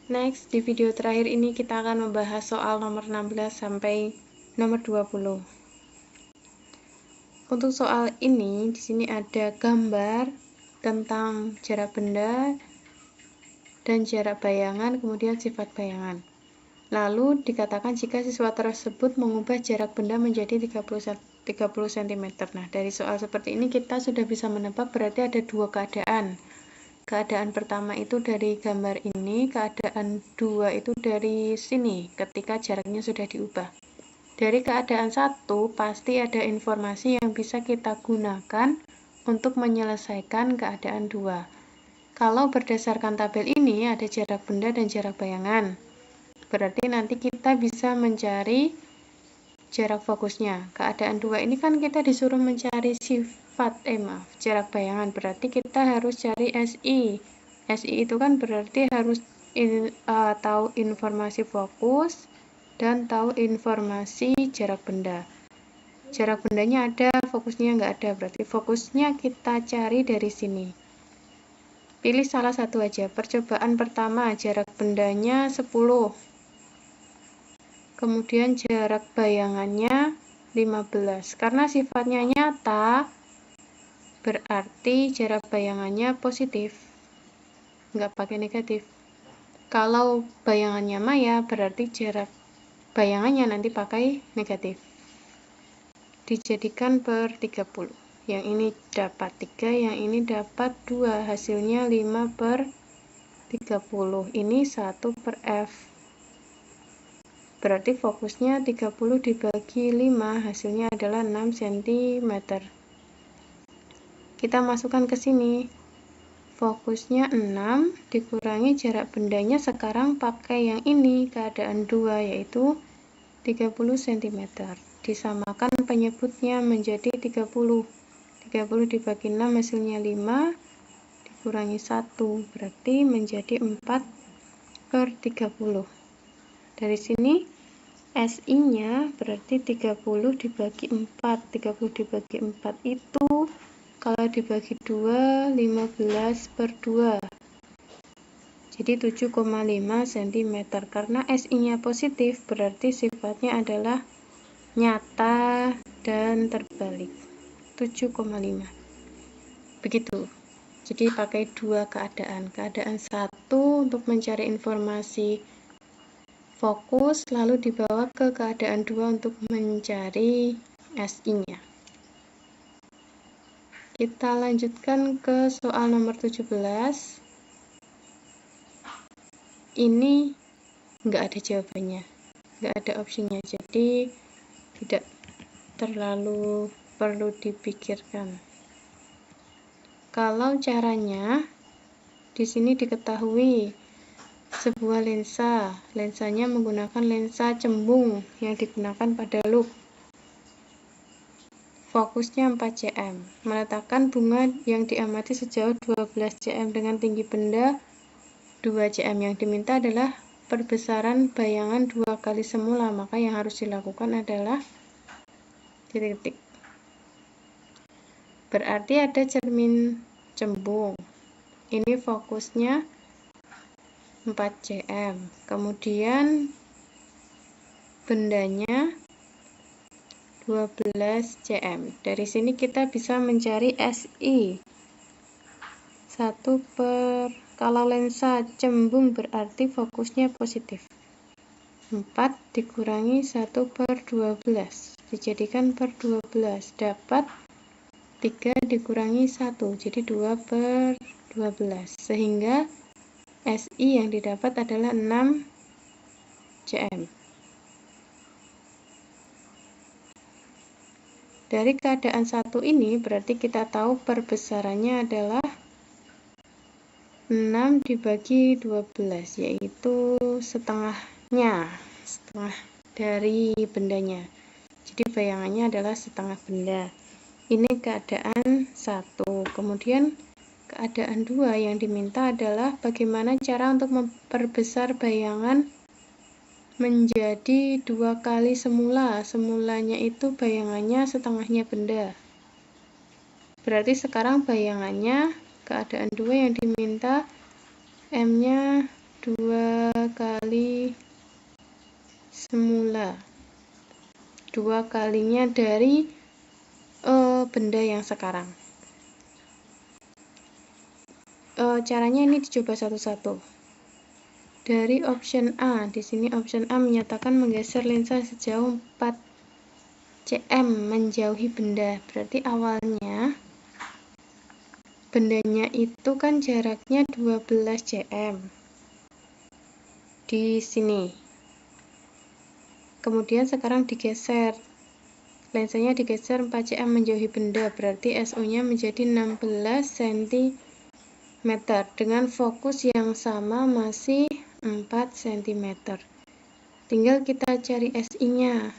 Next, di video terakhir ini kita akan membahas soal nomor 16 sampai nomor 20. Untuk soal ini, di sini ada gambar tentang jarak benda dan jarak bayangan, kemudian sifat bayangan. Lalu dikatakan jika siswa tersebut mengubah jarak benda menjadi 30 cm. Nah, dari soal seperti ini kita sudah bisa menebak berarti ada dua keadaan. Keadaan pertama itu dari gambar ini, keadaan dua itu dari sini ketika jaraknya sudah diubah. Dari keadaan satu, pasti ada informasi yang bisa kita gunakan untuk menyelesaikan keadaan dua. Kalau berdasarkan tabel ini, ada jarak benda dan jarak bayangan. Berarti nanti kita bisa mencari jarak fokusnya. Keadaan dua ini kan kita disuruh mencari jarak bayangan. Berarti kita harus cari SI. SI itu kan berarti harus tahu informasi fokus dan tahu informasi jarak benda. Jarak bendanya ada, fokusnya nggak ada, berarti fokusnya kita cari dari sini. Pilih salah satu aja. Percobaan pertama, jarak bendanya 10. Kemudian jarak bayangannya 15. Karena sifatnya nyata, berarti jarak bayangannya positif. Nggak pakai negatif. Kalau bayangannya maya, berarti jarak bayangannya nanti pakai negatif. Dijadikan per 30. Yang ini dapat 3, yang ini dapat 2. Hasilnya 5 per 30. Ini 1 per F. Berarti fokusnya 30 dibagi 5, hasilnya adalah 6 cm. Kita masukkan ke sini. Fokusnya 6 dikurangi jarak bendanya sekarang pakai yang ini, keadaan 2, yaitu 30 cm. Disamakan penyebutnya menjadi 30. 30 dibagi 6 hasilnya 5, dikurangi 1, berarti menjadi 4 per 30. Dari sini SI-nya berarti 30 dibagi 4. 30 dibagi 4 itu kalau dibagi 2, 15 per 2. Jadi 7,5 cm. Karena SI-nya positif, berarti sifatnya adalah nyata dan terbalik. 7,5. Begitu. Jadi pakai dua keadaan. Keadaan satu untuk mencari informasi fokus, lalu dibawa ke keadaan 2 untuk mencari SI-nya. Kita lanjutkan ke soal nomor 17. Ini nggak ada jawabannya, nggak ada opsinya, jadi tidak terlalu perlu dipikirkan. Kalau caranya, di sini diketahui sebuah lensanya menggunakan lensa cembung yang digunakan pada loop. Fokusnya 4 cm. Meletakkan bunga yang diamati sejauh 12 cm dengan tinggi benda 2 cm. Yang diminta adalah perbesaran bayangan 2 kali semula, maka yang harus dilakukan adalah titik-titik. Berarti ada cermin cembung. Ini fokusnya 4 cm. Kemudian bendanya 12 cm. Dari sini kita bisa mencari SI. 1 per, kalau lensa cembung berarti fokusnya positif. 4 dikurangi 1 per 12. Dijadikan per 12. Dapat 3 dikurangi 1. Jadi 2 per 12. Sehingga SI yang didapat adalah 6 cm. Dari keadaan satu ini berarti kita tahu perbesarannya adalah 6 dibagi 12, yaitu setengah dari bendanya. Jadi bayangannya adalah setengah benda. Ini keadaan 1. Kemudian keadaan 2 yang diminta adalah bagaimana cara untuk memperbesar bayangan menjadi 2 kali semula. Semulanya itu bayangannya setengahnya benda. Berarti sekarang bayangannya keadaan 2 yang diminta M-nya 2 kali semula. 2 kalinya dari benda yang sekarang. Caranya ini dicoba satu-satu. Dari option A, di sini option A menyatakan menggeser lensa sejauh 4 cm menjauhi benda. Berarti awalnya bendanya itu kan jaraknya 12 cm. Di sini. Kemudian sekarang digeser. Lensanya digeser 4 cm menjauhi benda. Berarti SO-nya menjadi 16 cm. Dengan fokus yang sama masih 4 cm. Tinggal kita cari SI-nya.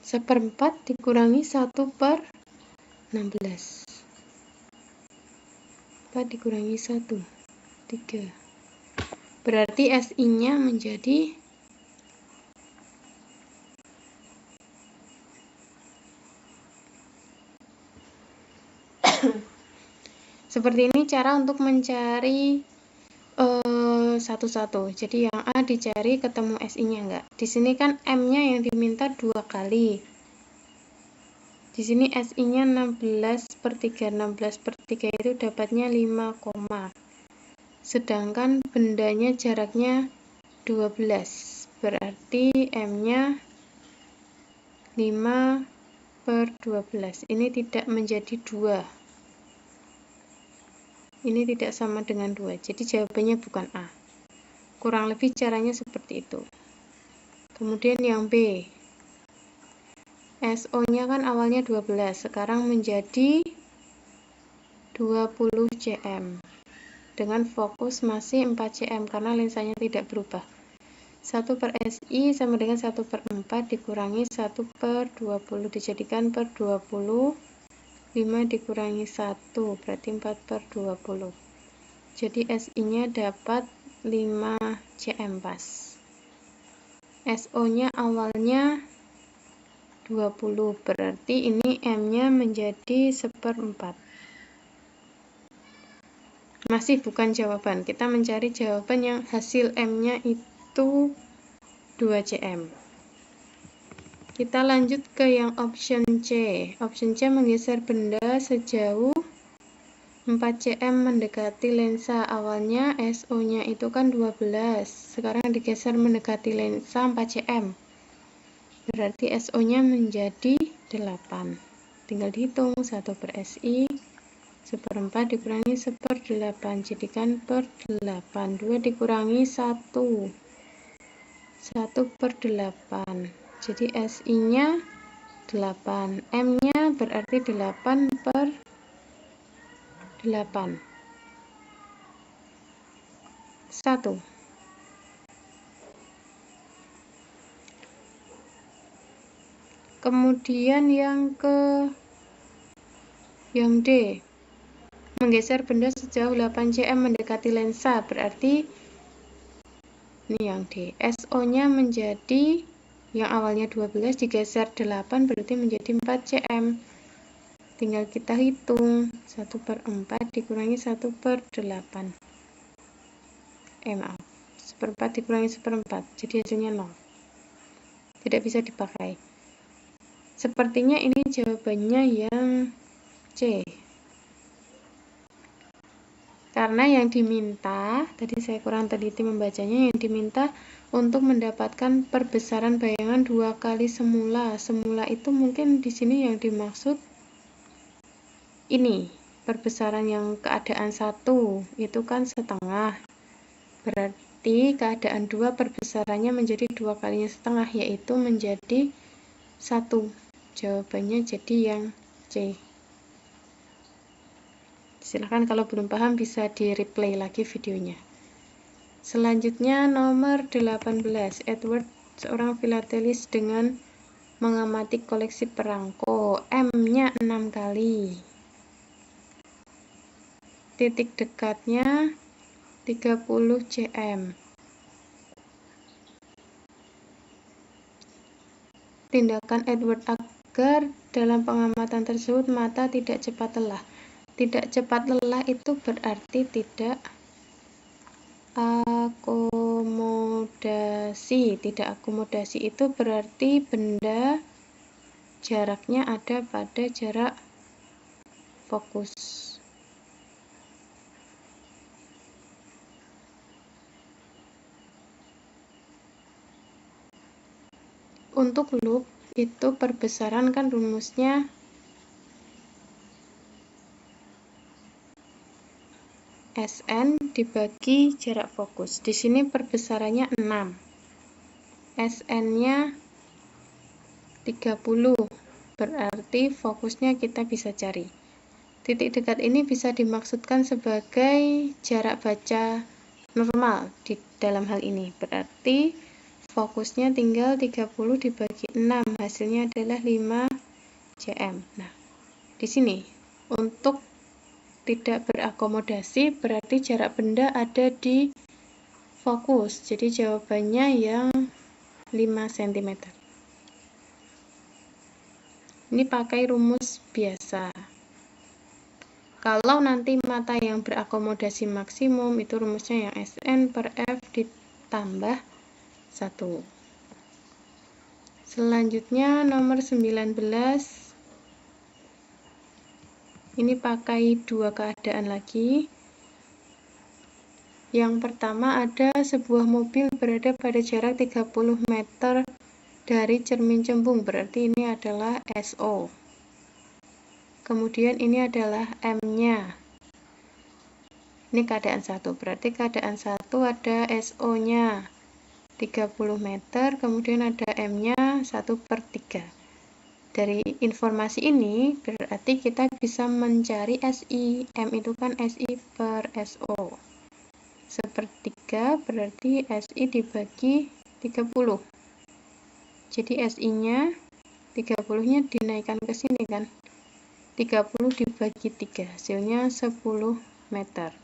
1/4 dikurangi 1/16. 4 dikurangi 1, 3. Berarti SI-nya menjadi seperti ini cara untuk mencari satu-satu. Jadi yang A dicari ketemu SI-nya enggak. Di sini kan M-nya yang diminta 2 kali. Di sini SI-nya 16/3. 16/3 itu dapatnya 5, sedangkan bendanya jaraknya 12. Berarti M-nya 5/12. Ini tidak menjadi 2. Ini tidak sama dengan 2. Jadi jawabannya bukan A. Kurang lebih caranya seperti itu. Kemudian yang B. SO-nya kan awalnya 12, sekarang menjadi 20 cm. Dengan fokus masih 4 cm karena lensanya tidak berubah. 1/SI sama dengan 1/4 dikurangi 1/20 dijadikan per 20. 5 dikurangi 1 berarti 4/20. Jadi SI-nya dapat 5 cm pas. SO-nya awalnya 20, berarti ini M-nya menjadi 1/4. Masih bukan jawaban, kita mencari jawaban yang hasil M-nya itu 2 cm. Kita lanjut ke yang option C. Option C menggeser benda sejauh 4 cm mendekati lensa. Awalnya SO-nya itu kan 12, sekarang digeser mendekati lensa 4 cm. Berarti SO-nya menjadi 8. Tinggal dihitung 1/SI 1/4 dikurangi 1/8, jadikan per 8. 2 dikurangi 1, 1/8. Jadi SI-nya 8. M-nya berarti 8/8. 1. Kemudian yang D. Menggeser benda sejauh 8 cm mendekati lensa, berarti ini yang D. SO-nya menjadi yang awalnya 12 digeser 8 berarti menjadi 4 cm. Tinggal kita hitung 1/4 dikurangi 1/8. Maaf, 1/4 dikurangi 1/4, jadi hasilnya 0. Tidak bisa dipakai. Sepertinya ini jawabannya yang C. Karena yang diminta, tadi saya kurang teliti membacanya, yang diminta untuk mendapatkan perbesaran bayangan 2 kali semula. Semula itu mungkin di sini yang dimaksud ini, perbesaran yang keadaan 1 itu kan setengah. Berarti keadaan 2 perbesarannya menjadi 2 kalinya setengah, yaitu menjadi 1. Jawabannya jadi yang C. Silahkan kalau belum paham bisa di replay lagi videonya. Selanjutnya nomor 18. Edward, seorang filatelis dengan mengamati koleksi perangko. M-nya 6 kali. Titik dekatnya 30 cm. Tindakan Edward agar dalam pengamatan tersebut mata tidak cepat lelah. Tidak cepat lelah itu berarti tidak akomodasi. Tidak akomodasi itu berarti benda jaraknya ada pada jarak fokus. Untuk loop itu perbesaran kan rumusnya Sn dibagi jarak fokus. Di sini perbesarannya 6. Sn-nya 30. Berarti fokusnya kita bisa cari. Titik dekat ini bisa dimaksudkan sebagai jarak baca normal di dalam hal ini. Berarti fokusnya tinggal 30 dibagi 6. Hasilnya adalah 5 cm. Nah, di sini untuk tidak berakomodasi berarti jarak benda ada di fokus. Jadi jawabannya yang 5 cm. Ini pakai rumus biasa. Kalau nanti mata yang berakomodasi maksimum itu rumusnya yang Sn per F ditambah 1. Selanjutnya nomor 19. Ini pakai dua keadaan lagi. Yang pertama ada sebuah mobil berada pada jarak 30 meter dari cermin cembung, berarti ini adalah SO. Kemudian ini adalah M-nya. Ini keadaan 1, berarti keadaan 1 ada SO-nya 30 meter, kemudian ada M-nya 1/3. Dari informasi ini berarti kita bisa mencari SI. M itu kan SI per SO. 1/3 berarti SI dibagi 30. Jadi SI-nya 30-nya dinaikkan ke sini kan. 30 dibagi 3, hasilnya 10 meter.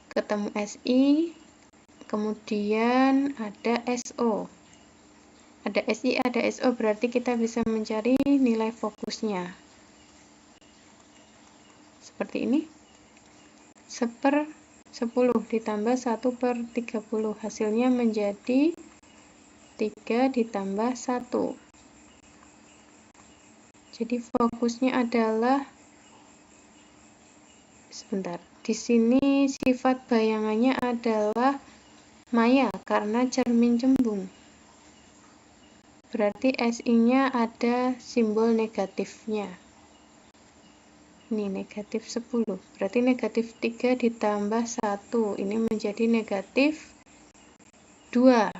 Ketemu SI, kemudian ada SO. Ada SI, ada SO, berarti kita bisa mencari nilai fokusnya. Seperti ini. 1/10 ditambah 1/30. Hasilnya menjadi 3 ditambah 1. Jadi fokusnya adalah, sebentar, di sini sifat bayangannya adalah maya karena cermin cembung. Berarti SI-nya ada simbol negatifnya. Ini negatif 10. Berarti negatif 3 ditambah 1. Ini menjadi negatif 2.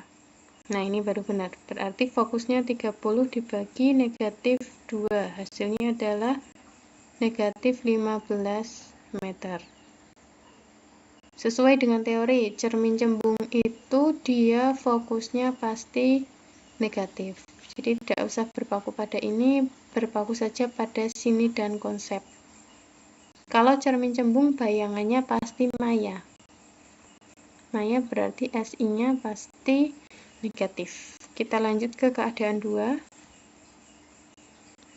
Nah, ini baru benar. Berarti fokusnya 30 dibagi negatif 2. Hasilnya adalah negatif 15 meter. Sesuai dengan teori, cermin cembung itu dia fokusnya pasti negatif. Jadi tidak usah berpaku pada ini, berpaku saja pada sini dan konsep. Kalau cermin cembung bayangannya pasti maya. Maya berarti SI-nya pasti negatif. Kita lanjut ke keadaan 2.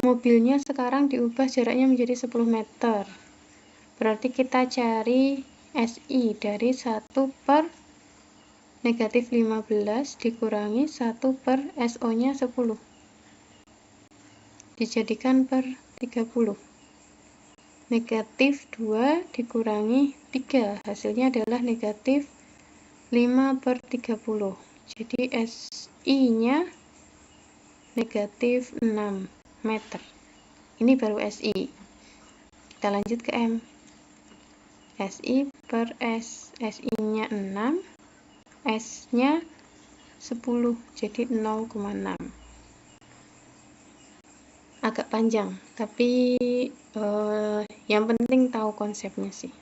Mobilnya sekarang diubah jaraknya menjadi 10 meter. Berarti kita cari SI dari 1 per negatif 15 dikurangi 1 per SO-nya 10. Dijadikan per 30. Negatif 2 dikurangi 3. Hasilnya adalah negatif 5/30. Jadi SI-nya negatif 6 meter. Ini baru SI. Kita lanjut ke M. SI per S. SI-nya 6. S-nya 10, jadi 0,6. Agak panjang, tapi yang penting tahu konsepnya sih.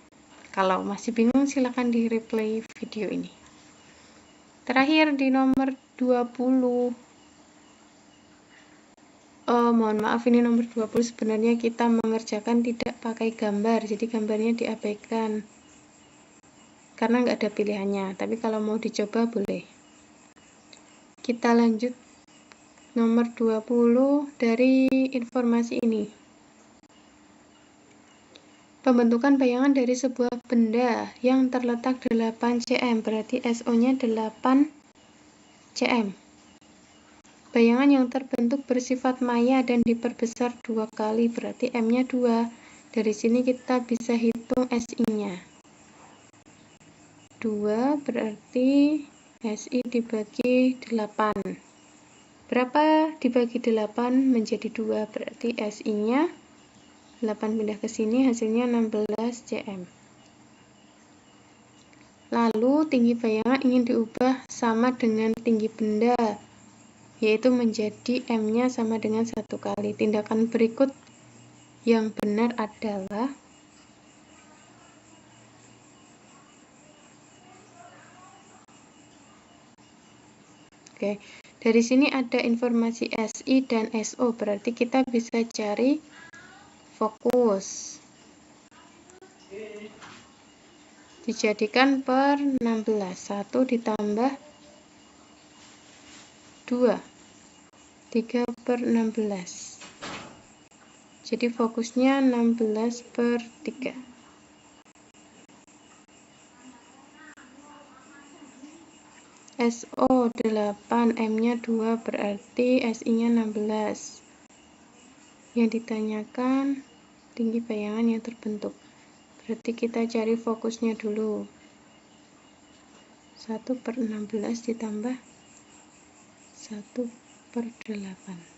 Kalau masih bingung silahkan di replay video ini. Terakhir di nomor 20. Mohon maaf, ini nomor 20 sebenarnya kita mengerjakan tidak pakai gambar, jadi gambarnya diabaikan karena nggak ada pilihannya, tapi kalau mau dicoba boleh. Kita lanjut nomor 20 dari informasi ini. Pembentukan bayangan dari sebuah benda yang terletak 8 cm, berarti SO-nya 8 cm. Bayangan yang terbentuk bersifat maya dan diperbesar 2 kali, berarti M-nya 2. Dari sini kita bisa hitung SI-nya. 2 berarti SI dibagi 8. Berapa dibagi 8 menjadi 2? Berarti SI-nya 8 pindah ke sini, hasilnya 16 cm. Lalu tinggi bayangan ingin diubah sama dengan tinggi benda, yaitu menjadi M-nya sama dengan 1 kali. Tindakan berikut yang benar adalah Oke, dari sini ada informasi SI dan SO, berarti kita bisa cari fokus. Dijadikan per 16. 1 ditambah 2. 3 per 16. Jadi fokusnya 16 per 3. SO 8, M-nya 2, berarti SI-nya 16. Yang ditanyakan tinggi bayangan yang terbentuk. Berarti kita cari fokusnya dulu. 1 per 16 ditambah 1 per 8.